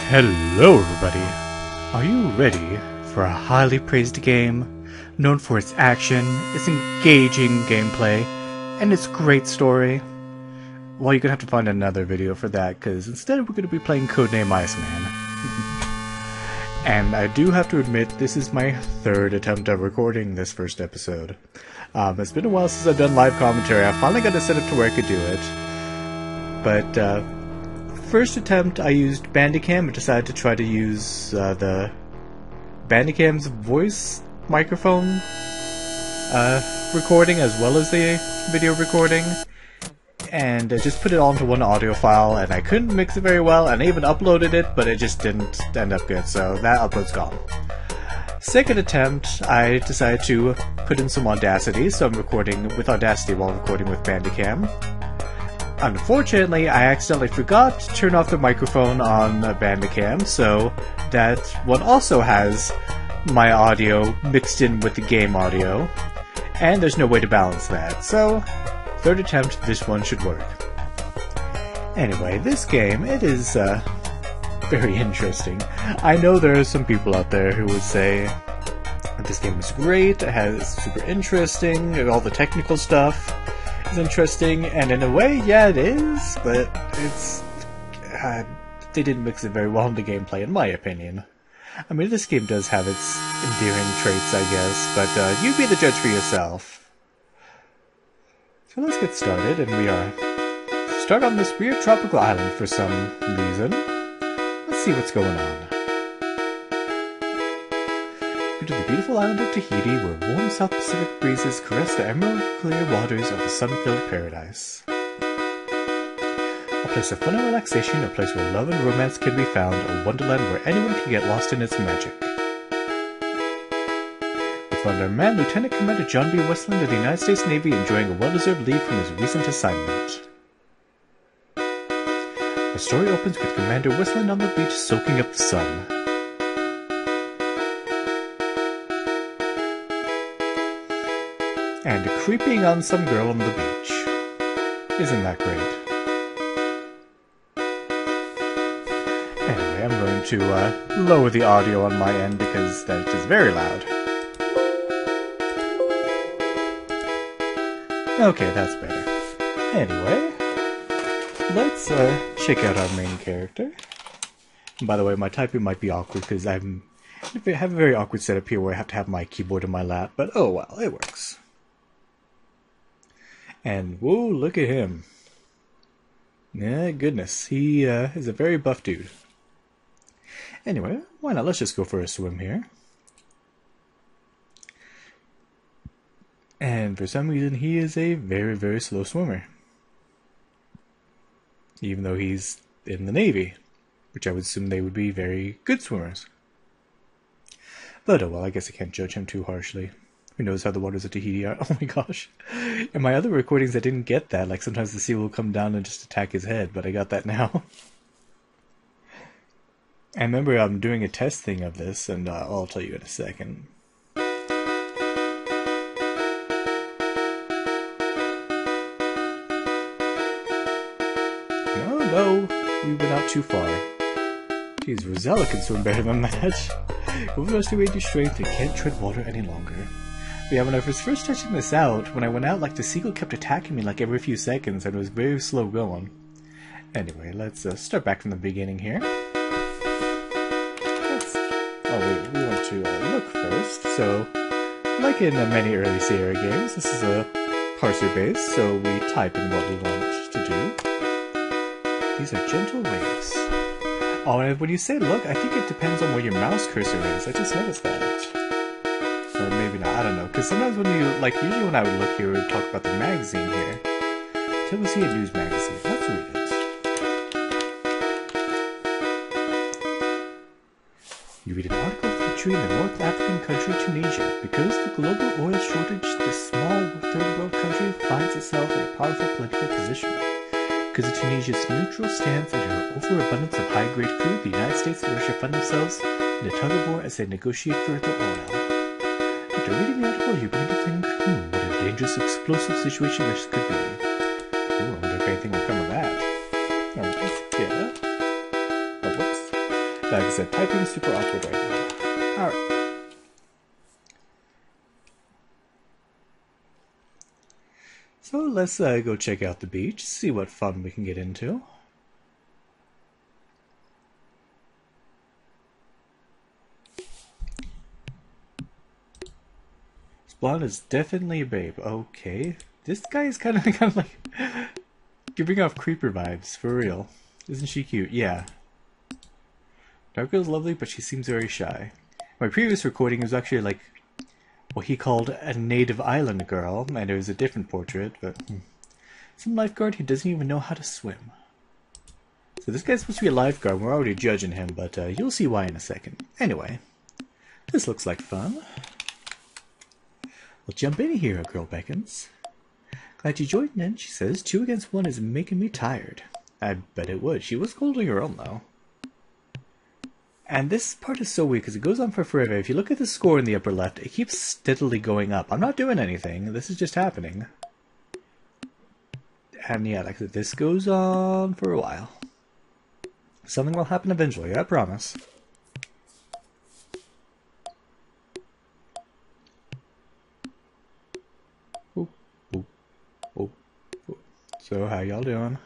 Hello everybody! Are you ready for a highly praised game, known for its action, its engaging gameplay, and its great story? Well, you're gonna have to find another video for that, because instead we're gonna be playing Codename Iceman. And I do have to admit, this is my third attempt at recording this first episode. It's been a while since I've done live commentary. I finally got it set up to where I could do it. But, first attempt, I used Bandicam and decided to try to use the Bandicam's voice microphone recording as well as the video recording, and I just put it all into one audio file, and I couldn't mix it very well, and I even uploaded it, but it just didn't end up good, so that upload's gone. Second attempt, I decided to put in some Audacity, so I'm recording with Audacity while recording with Bandicam. Unfortunately, I accidentally forgot to turn off the microphone on Bandicam, so that one also has my audio mixed in with the game audio, and there's no way to balance that, so third attempt, this one should work. Anyway, this game, it is very interesting. I know there are some people out there who would say this game is great, it's super interesting, and all the technical stuff is interesting, and in a way, yeah, it is, but it's they didn't mix it very well in the gameplay, in my opinion. I mean, this game does have its endearing traits, I guess, but you be the judge for yourself. So let's get started, and we start on this weird tropical island for some reason. Let's see what's going on. Go to the beautiful island of Tahiti, where warm South Pacific breezes caress the emerald-clear waters of the sun-filled paradise. A place of fun and relaxation, a place where love and romance can be found, a wonderland where anyone can get lost in its magic. We find our man, Lieutenant Commander John B. Westland of the United States Navy, enjoying a well-deserved leave from his recent assignment. The story opens with Commander Westland on the beach soaking up the sun. And creeping on some girl on the beach. Isn't that great? Anyway, I'm going to lower the audio on my end because that is very loud. Okay, that's better. Anyway, let's check out our main character. And by the way, my typing might be awkward because I have a very awkward setup here where I have to have my keyboard in my lap, but oh well, it works. And whoa, look at him. Yeah, goodness, he is a very buff dude. Anyway, why not? Let's just go for a swim here. And for some reason, he is a very, very slow swimmer. Even though he's in the Navy, which I would assume they would be very good swimmers. But oh well, I guess I can't judge him too harshly. Who knows how the waters of Tahiti are? Oh my gosh. In my other recordings I didn't get that, like sometimes the seal will come down and just attack his head, but I got that now. I remember I'm doing a test thing of this, and I'll tell you in a second. No, we went out too far. Geez, Rosella can swim better than that. Overestimated strength and can't tread water any longer. But yeah, when I was first testing this out, when I went out, like, the seagull kept attacking me like every few seconds, and it was very slow going. Anyway, let's start back from the beginning here. Oh wait, we want to look first. So, like in many early Sierra games, this is a parser base, so we type in what we want to do. These are gentle waves. Oh, and when you say look, I think it depends on where your mouse cursor is. I just noticed that. Or maybe not, I don't know. Because sometimes when you, like, usually when I would look here, we would talk about the magazine here. Till we see a news magazine. Let's read it. You read an article featuring the North African country Tunisia. Because the global oil shortage, this small third world country finds itself in a powerful political position. Because of Tunisia's neutral stance and her overabundance of high-grade crude, the United States and Russia find themselves in a tug-of-war as they negotiate for the oil. After reading the article, you begin to think, what a dangerous, explosive situation this could be. Ooh, I wonder if anything will come of that. Alright, yeah. Oh, whoops. Like I said, typing is super awkward right now. Alright. So let's go check out the beach, see what fun we can get into. This blonde is definitely a babe. Okay. This guy is kind of like giving off creeper vibes, for real. Isn't she cute? Yeah. Dark girl's lovely, but she seems very shy. My previous recording was actually like what he called a native island girl, and it was a different portrait, but some lifeguard who doesn't even know how to swim. So this guy's supposed to be a lifeguard, we're already judging him, but you'll see why in a second. Anyway, this looks like fun. Well, jump in here, a girl beckons. Glad you joined in, she says. 2 against 1 is making me tired. I bet it would. She was holding her own, though. And this part is so weird because it goes on for forever. If you look at the score in the upper left, it keeps steadily going up. I'm not doing anything. This is just happening. And yeah, like this goes on for a while. Something will happen eventually, I promise. Oop, oop, oop, oop. So how y'all doing?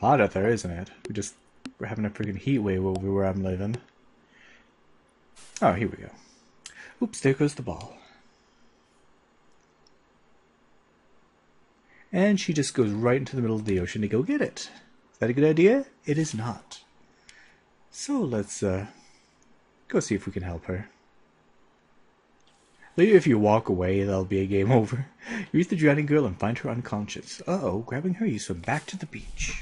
Hot out there, isn't it? We're having a freaking heat wave over where I'm living. Oh, here we go. Oops, there goes the ball. And she just goes right into the middle of the ocean to go get it. Is that a good idea? It is not. So let's go see if we can help her. Later, if you walk away, that'll be a game over. You reach the drowning girl and find her unconscious. Uh-oh, grabbing her, you swim back to the beach.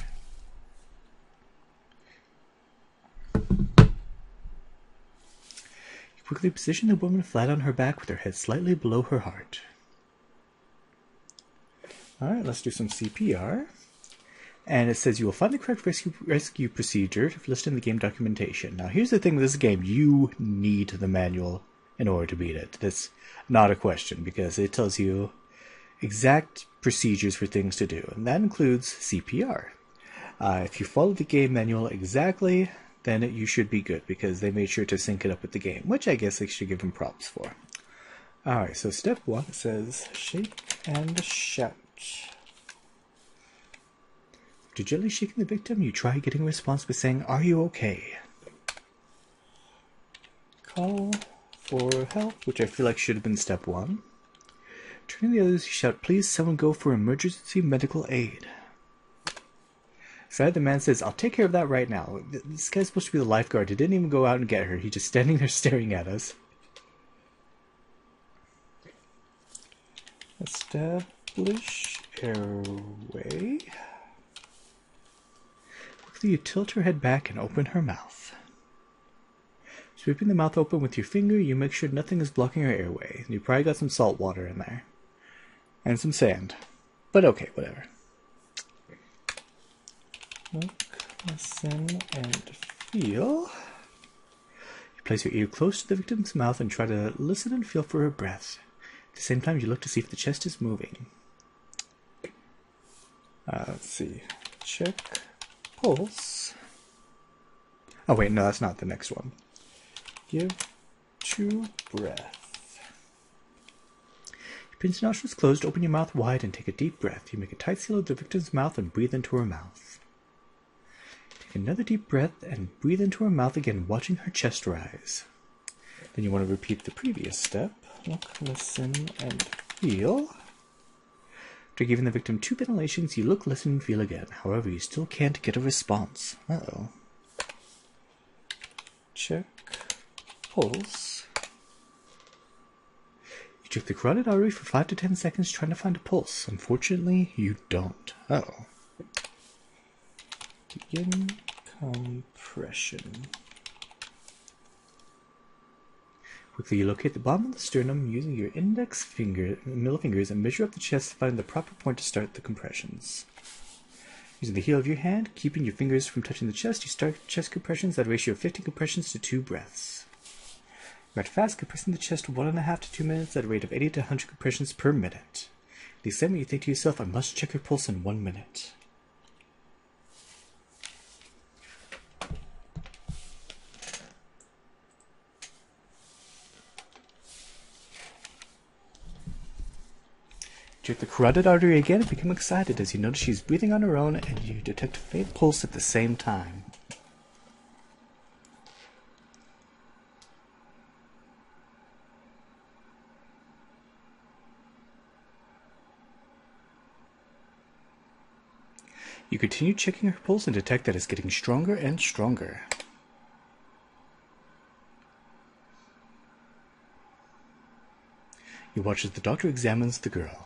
Quickly position the woman flat on her back with her head slightly below her heart. Alright, let's do some CPR. And it says you will find the correct rescue procedure listed in the game documentation. Now here's the thing with this game, you need the manual in order to beat it. That's not a question because it tells you exact procedures for things to do. And that includes CPR. If you follow the game manual exactly, then you should be good, because they made sure to sync it up with the game, which I guess they should give them props for. Alright, so step 1 says, shake and shout. After gently shaking the victim, you try getting a response by saying, are you okay? Call for help, which I feel like should have been step 1. Turning to the others, you shout, please someone go for emergency medical aid. So the man says, I'll take care of that right now. This guy's supposed to be the lifeguard. He didn't even go out and get her. He's just standing there staring at us. Establish airway. Quickly you tilt her head back and open her mouth. Sweeping the mouth open with your finger, you make sure nothing is blocking her airway. You probably got some salt water in there. And some sand. But okay, whatever. Look, listen, and feel. You place your ear close to the victim's mouth and try to listen and feel for her breath. At the same time, you look to see if the chest is moving. Let's see. Check pulse. Oh wait, no, that's not the next one. Give to breath. You pinch your nostrils closed, open your mouth wide, and take a deep breath. You make a tight seal of the victim's mouth and breathe into her mouth. Take another deep breath and breathe into her mouth again, watching her chest rise. Then you want to repeat the previous step. Look, listen, and feel. After giving the victim 2 ventilations, you look, listen, and feel again. However, you still can't get a response. Uh-oh. Check pulse. You check the carotid artery for 5 to 10 seconds trying to find a pulse. Unfortunately, you don't. Uh-oh. Begin compression. Quickly you locate the bottom of the sternum using your index finger, middle fingers, and measure up the chest to find the proper point to start the compressions. Using the heel of your hand, keeping your fingers from touching the chest, you start chest compressions at a ratio of 15 compressions to 2 breaths. You are fast, compressing the chest 1.5 to 2 minutes at a rate of 80 to 100 compressions per minute. At the same, you think to yourself, I must check your pulse in 1 minute. Check the carotid artery again and become excited as you notice she's breathing on her own and you detect a faint pulse at the same time. You continue checking her pulse and detect that it's getting stronger and stronger. You watch as the doctor examines the girl.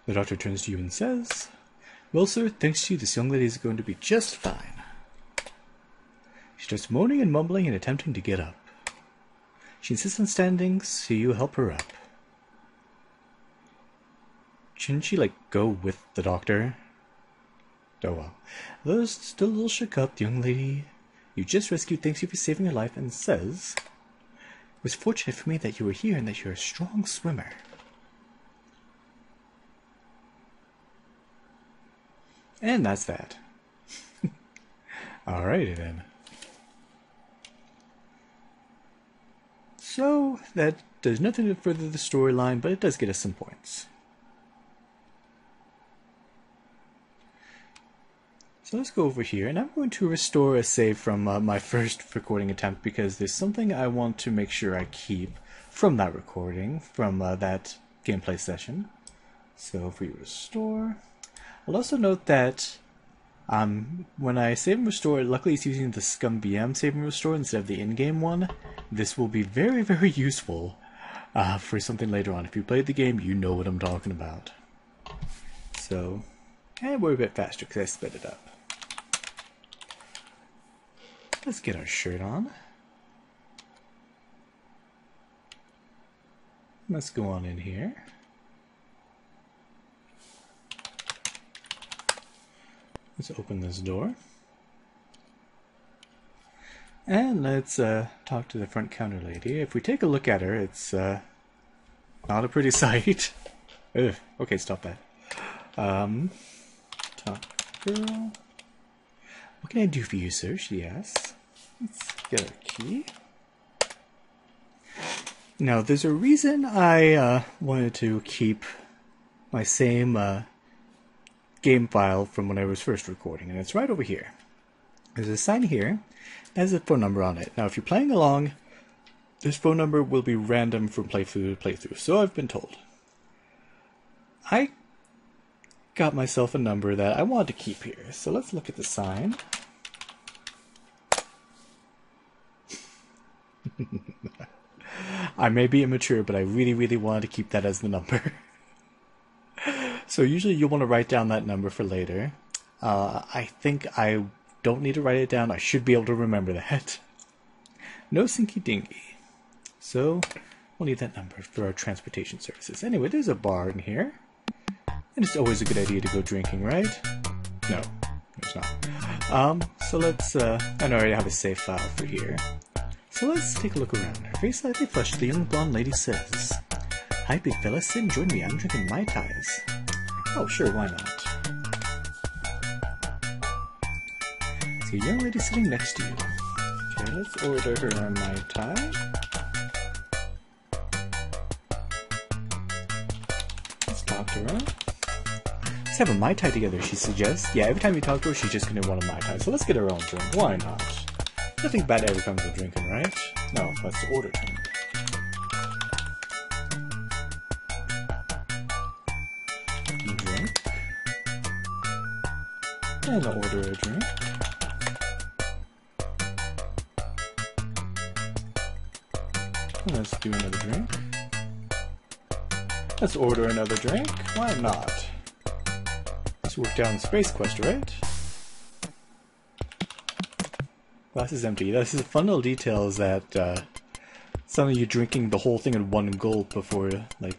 The doctor turns to you and says, "Well, sir, thanks to you, this young lady is going to be just fine." She starts moaning and mumbling and attempting to get up. She insists on standing, so you help her up. Shouldn't she, go with the doctor? Oh well. Though still a little shook up, the young lady you just rescued thanks you for saving her life and says, "It was fortunate for me that you were here and that you're a strong swimmer." And that's that. Alrighty then. So, that does nothing to further the storyline, but it does get us some points. So let's go over here, and I'm going to restore a save from my first recording attempt because there's something I want to make sure I keep from that recording, from that gameplay session. So if we restore, I'll also note that when I save and restore, luckily it's using the ScumVM save and restore instead of the in-game one. This will be very, very useful for something later on. If you played the game, you know what I'm talking about. So, and we're a bit faster because I sped it up. Let's get our shirt on. Let's go on in here. Let's open this door. And let's talk to the front counter lady. If we take a look at her, it's not a pretty sight. Ugh. Okay, stop that. Talk girl. What can I do for you, sir? She asks. Let's get our key. Now, there's a reason I wanted to keep my same game file from when I was first recording, and it's right over here. There's a sign here that has a phone number on it. Now, if you're playing along, this phone number will be random from playthrough to playthrough, so I've been told. I got myself a number that I wanted to keep here, so let's look at the sign. I may be immature, but I really, really wanted to keep that as the number. So usually you'll want to write down that number for later. I think I don't need to write it down. I should be able to remember that. No sinky dinky. So we'll need that number for our transportation services. Anyway, there's a bar in here. And it's always a good idea to go drinking, right? No, there's not. So let's, I know I already have a save file for here. So let's take a look around. Her face slightly flushed, the young blonde lady says, "Hi, big fella, sit and join me. I'm drinking Mai Tais." Oh, sure, why not? See a young lady sitting next to you. Okay, let's order her a Mai Tai. Let's talk to her. Let's have a Mai Tai together, she suggests. Yeah, every time you talk to her, she's just going to want a Mai Tai. So let's get her own drink. Why not? Nothing bad ever comes with drinking, right? No, let's order drink. Drink. And I'll order a drink. And let's do another drink. Let's order another drink. Why not? Let's work down Space Quest, right? Glass is empty. This is a fun little detail is that some of you drinking the whole thing in one gulp before, like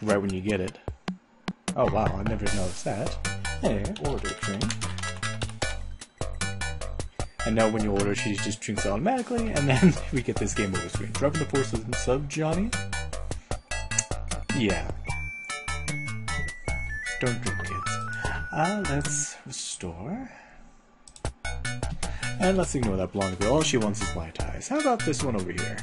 right when you get it. Oh wow, I never noticed that. Anyway, order a drink. And now when you order, she just drinks automatically, and then we get this game over screen. Driving the force and sub, Johnny? Yeah. Don't drink, kids. Let's restore. And let's ignore that blonde girl. All she wants is Mai Tais. How about this one over here?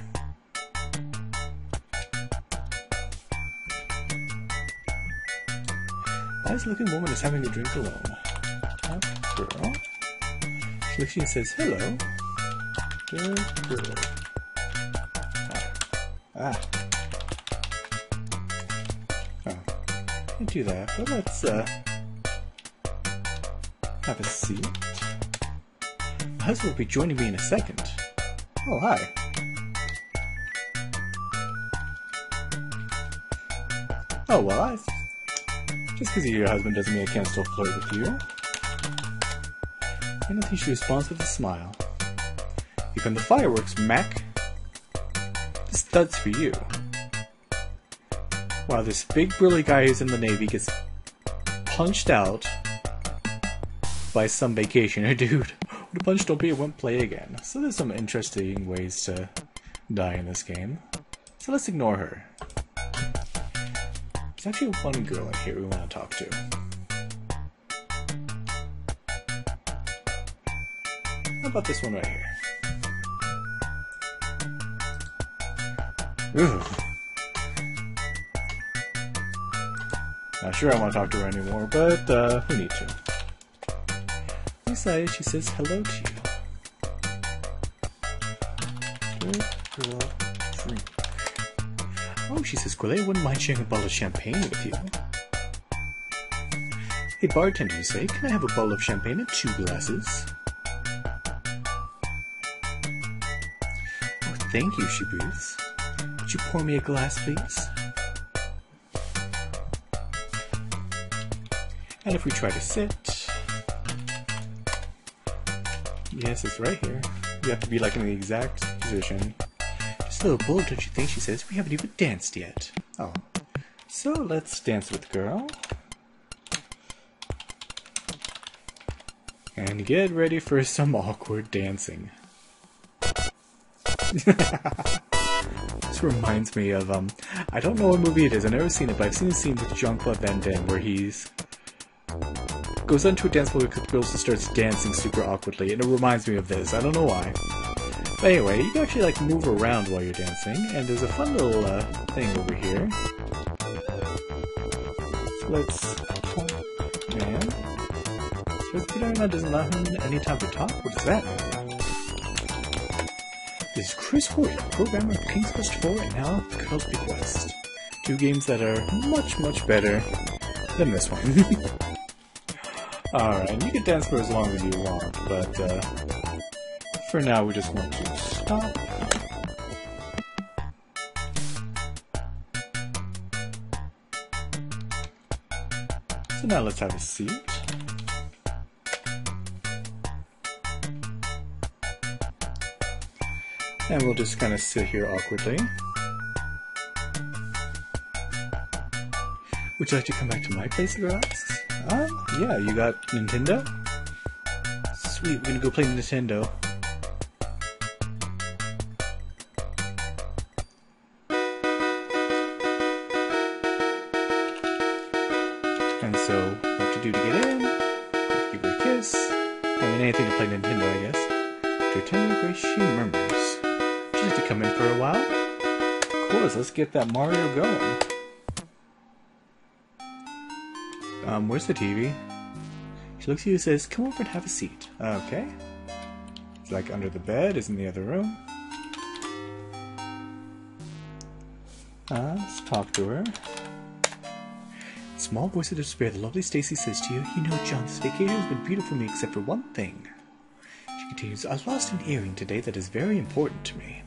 Nice-looking woman is having a drink alone. That girl. She looks and says, hello. Good girl. Ah. Oh. Can't do that, but let's, have a seat. My husband will be joining me in a second. Oh, hi. Oh, well, just because you're your husband doesn't mean I can't still flirt with you. I don't think she responds with a smile. Here come the fireworks, Mac. This stud's for you. Wow, this big burly guy who's in the Navy gets punched out by some vacationer dude. Would a punch don't be, it won't play again. So there's some interesting ways to die in this game. So let's ignore her. There's actually one girl in here we want to talk to. How about this one right here? Ooh. Not sure I want to talk to her anymore, but we need to. Besides, she says hello to you. Good girl, drink. Oh, she says, Goulet wouldn't mind sharing a bottle of champagne with you. Hey, bartender, you say, can I have a bottle of champagne and 2 glasses? Oh, thank you, she breathes. Would you pour me a glass, please? And if we try to sit... Yes, it's right here. You have to be like in the exact position. Just a little bold, don't you think? She says. We haven't even danced yet. Oh. So let's dance with the girl. And get ready for some awkward dancing. This reminds me of, I don't know what movie it is. I've never seen it, but I've seen a scene with Jean-Claude Van Damme where he's goes onto a dance floor with girls and starts dancing super awkwardly, and it reminds me of this. I don't know why. But anyway, you can actually like move around while you're dancing, and there's a fun little thing over here. So let's... Man. Supposed to be doing that doesn't allow him any time to talk? What does that mean? This is Chris Hoyt, programmer of King's Quest 4 and now Girls Bequest. 2 games that are much, much better than this one. Alright, and you can dance for as long as you want, but for now we're just going to stop. So now let's have a seat. And we'll just kind of sit here awkwardly. Would you like to come back to my place and relax? Yeah, you got Nintendo? Sweet, we're gonna go play Nintendo. And so, what to do to get in? Give her a kiss. I mean, anything to play Nintendo, I guess. To attend the grace she murmurs. Would you like to come in for a while? Of course, let's get that Mario going. Where's the TV? She looks at you and says, come over and have a seat. Okay. It's like under the bed, is in the other room. Let's talk to her. In small voice of despair, the lovely Stacy says to you, you know, John, this vacation has been beautiful for me except for one thing. She continues, I lost an earring today that is very important to me.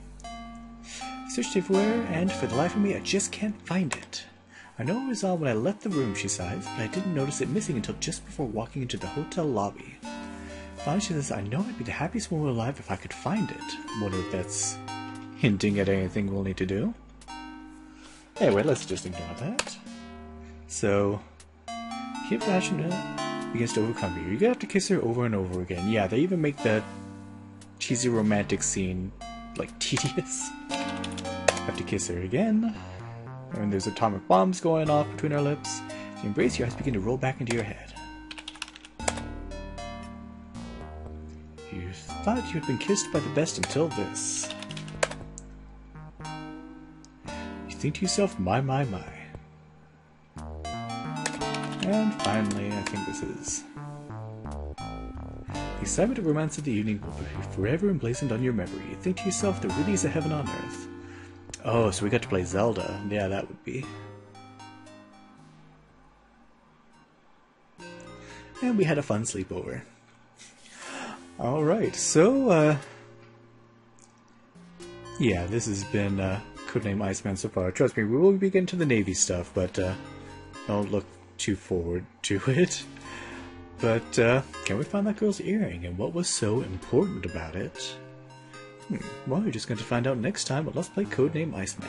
I searched everywhere, and for the life of me, I just can't find it. I know it was on when I left the room, she sighs, but I didn't notice it missing until just before walking into the hotel lobby. Finally, she says, I know I'd be the happiest woman alive if I could find it. Wonder if that's hinting at anything we'll need to do. Anyway, let's just ignore that. So, Kid Fashion begins to overcome you. You're gonna have to kiss her over and over again. Yeah, they even make that cheesy romantic scene, like, tedious. Have to kiss her again. And there's atomic bombs going off between our lips. As you embrace, your eyes begin to roll back into your head. You thought you had been kissed by the best until this. You think to yourself, my. And finally, I think this is... The excitement of romance of the evening will be forever emblazoned on your memory. You think to yourself, there really is a heaven on earth. Oh, so we got to play Zelda. Yeah, that would be. And we had a fun sleepover. Alright, so, yeah, this has been Codename Iceman so far. Trust me, we will be getting to the Navy stuff, but don't look too forward to it. But, can we find that girl's earring, and what was so important about it? Well, you're just going to find out next time on Let's Play Codename Iceman.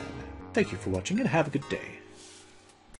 Thank you for watching, and have a good day.